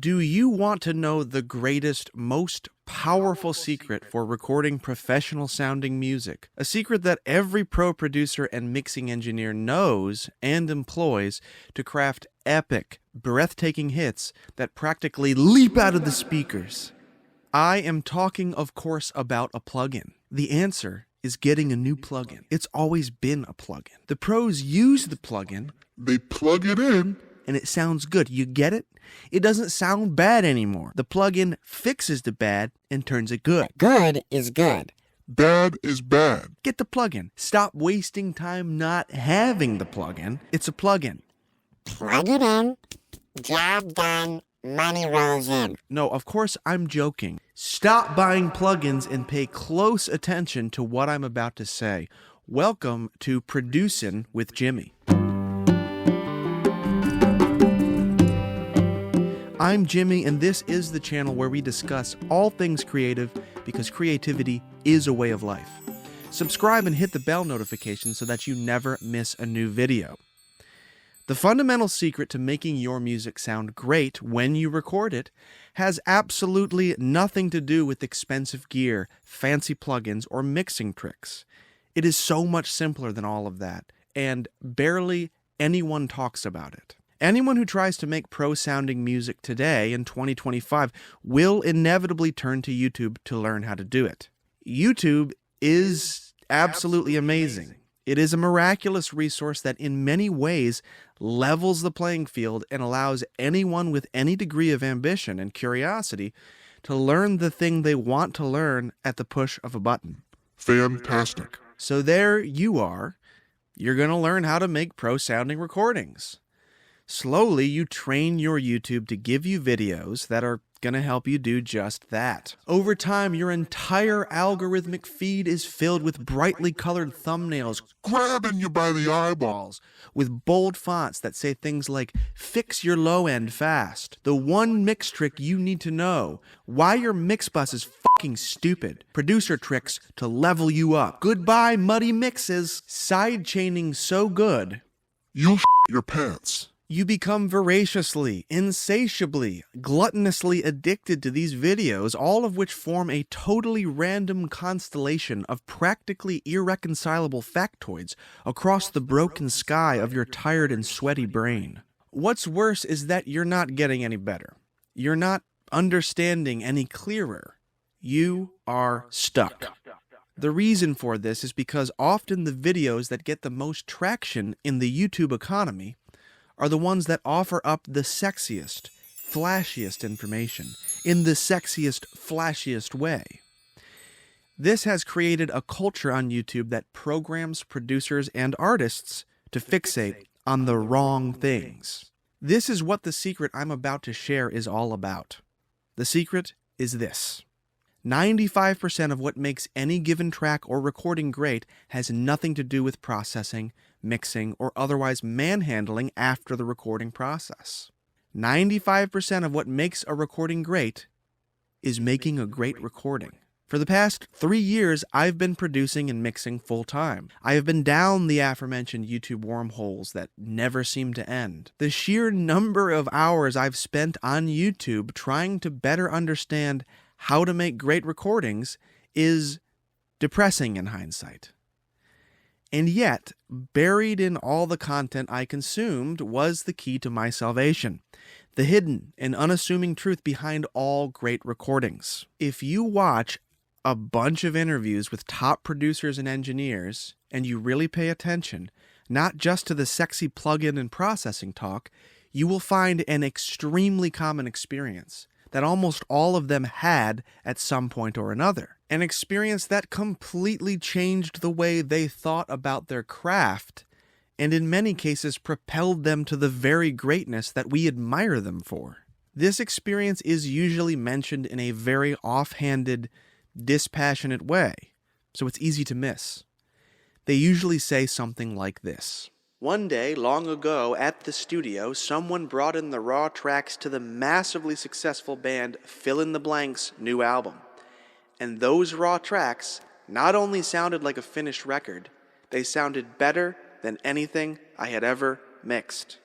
Do you want to know the greatest, most powerful secret for recording professional sounding music? A secret that every pro producer and mixing engineer knows and employs to craft epic, breathtaking hits that practically leap out of the speakers. I am talking, of course, about a plugin. The answer is getting a new plugin. It's always been a plugin. The pros use the plugin. They plug it in. And it sounds good. You get it? It doesn't sound bad anymore. The plugin fixes the bad and turns it good. Good is good. Bad is bad. Get the plugin. Stop wasting time not having the plugin. It's a plugin. Plug it in. Job done. Money rolls in. No, of course I'm joking. Stop buying plugins and pay close attention to what I'm about to say. Welcome to Producin' with Jimi. I'm Jimi, and this is the channel where we discuss all things creative because creativity is a way of life. Subscribe and hit the bell notification so that you never miss a new video. The fundamental secret to making your music sound great when you record it has absolutely nothing to do with expensive gear, fancy plugins, or mixing tricks. It is so much simpler than all of that, and barely anyone talks about it. Anyone who tries to make pro-sounding music today in 2025 will inevitably turn to YouTube to learn how to do it. YouTube is absolutely amazing. It is a miraculous resource that in many ways levels the playing field and allows anyone with any degree of ambition and curiosity to learn the thing they want to learn at the push of a button. Fantastic. So there you are. You're going to learn how to make pro-sounding recordings. Slowly, you train your YouTube to give you videos that are going to help you do just that. Over time, your entire algorithmic feed is filled with brightly colored thumbnails Grabbing you by the eyeballs. with bold fonts that say things like, fix your low end fast, the one mix trick you need to know, why your mix bus is fucking stupid, producer tricks to level you up, goodbye muddy mixes, side chaining so good, You'll your pants. you become voraciously, insatiably, gluttonously addicted to these videos, all of which form a totally random constellation of practically irreconcilable factoids across the broken sky of your tired and sweaty brain. What's worse is that you're not getting any better. You're not understanding any clearer. You are stuck. The reason for this is because often the videos that get the most traction in the YouTube economy are the ones that offer up the sexiest, flashiest information in the sexiest, flashiest way. This has created a culture on YouTube that programs producers and artists to fixate on the wrong things. This is what the secret I'm about to share is all about. The secret is this. 95% of what makes any given track or recording great has nothing to do with processing, mixing, or otherwise manhandling after the recording process. 95% of what makes a recording great is making a great recording. For the past 3 years, I've been producing and mixing full-time. I have been down the aforementioned YouTube wormholes that never seem to end. The sheer number of hours I've spent on YouTube trying to better understand how to make great recordings is depressing in hindsight. And yet, buried in all the content I consumed was the key to my salvation, the hidden and unassuming truth behind all great recordings. If you watch a bunch of interviews with top producers and engineers, and you really pay attention, not just to the sexy plugin and processing talk, you will find an extremely common experience that almost all of them had at some point or another. An experience that completely changed the way they thought about their craft, and in many cases propelled them to the very greatness that we admire them for. This experience is usually mentioned in a very offhanded, dispassionate way, so it's easy to miss. They usually say something like this. One day, long ago, at the studio, someone brought in the raw tracks to the massively successful band Fill in the Blank's new album. And those raw tracks not only sounded like a finished record, they sounded better than anything I had ever mixed.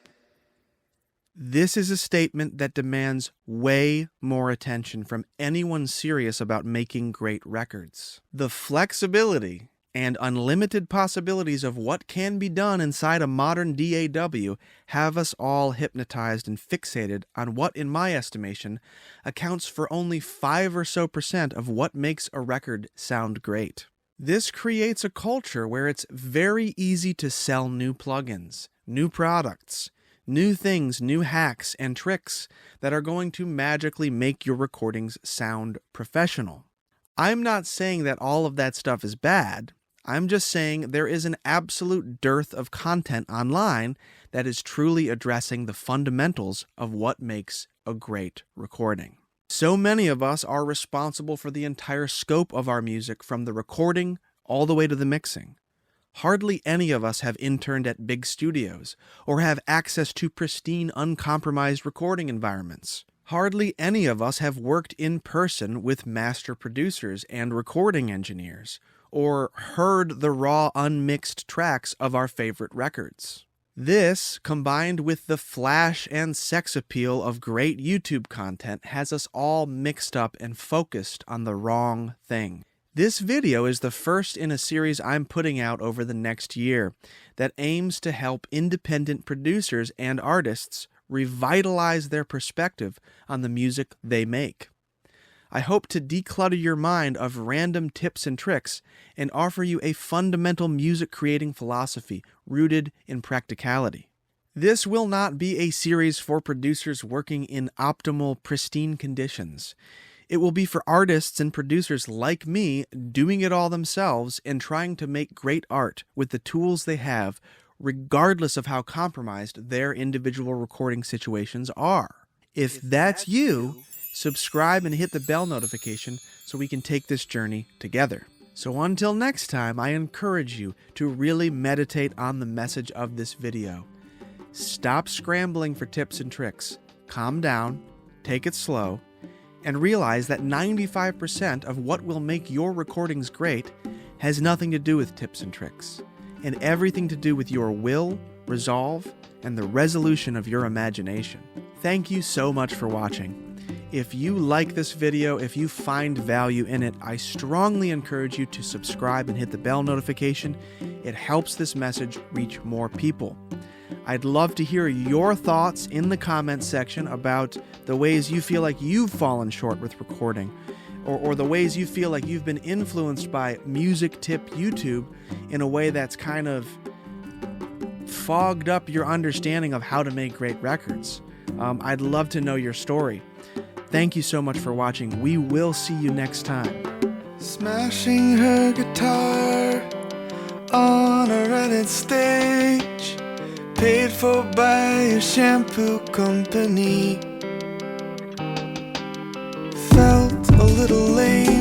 This is a statement that demands way more attention from anyone serious about making great records. The flexibility and unlimited possibilities of what can be done inside a modern DAW have us all hypnotized and fixated on what, in my estimation, accounts for only 5% or so of what makes a record sound great. This creates a culture where it's very easy to sell new plugins, new products, new things, new hacks and tricks that are going to magically make your recordings sound professional. I'm not saying that all of that stuff is bad. I'm just saying there is an absolute dearth of content online that is truly addressing the fundamentals of what makes a great recording. So many of us are responsible for the entire scope of our music, from the recording all the way to the mixing. Hardly any of us have interned at big studios or have access to pristine, uncompromised recording environments. Hardly any of us have worked in person with master producers and recording engineers, or heard the raw, unmixed tracks of our favorite records. This, combined with the flash and sex appeal of great YouTube content, has us all mixed up and focused on the wrong thing. This video is the first in a series I'm putting out over the next year that aims to help independent producers and artists revitalize their perspective on the music they make. I hope to declutter your mind of random tips and tricks and offer you a fundamental music creating philosophy rooted in practicality. This will not be a series for producers working in optimal, pristine conditions. It will be for artists and producers like me doing it all themselves and trying to make great art with the tools they have, regardless of how compromised their individual recording situations are. If that's you, subscribe and hit the bell notification so we can take this journey together. So until next time, I encourage you to really meditate on the message of this video. Stop scrambling for tips and tricks. Calm down, take it slow, and realize that 95% of what will make your recordings great has nothing to do with tips and tricks, and everything to do with your will, resolve, and the resolution of your imagination. Thank you so much for watching. If you like this video, if you find value in it, I strongly encourage you to subscribe and hit the bell notification. It helps this message reach more people. I'd love to hear your thoughts in the comments section about the ways you feel like you've fallen short with recording, or the ways you feel like you've been influenced by music tip YouTube in a way that's kind of fogged up your understanding of how to make great records. I'd love to know your story. Thank you so much for watching. We will see you next time. Smashing her guitar on a rented stage, paid for by a shampoo company. Felt a little lame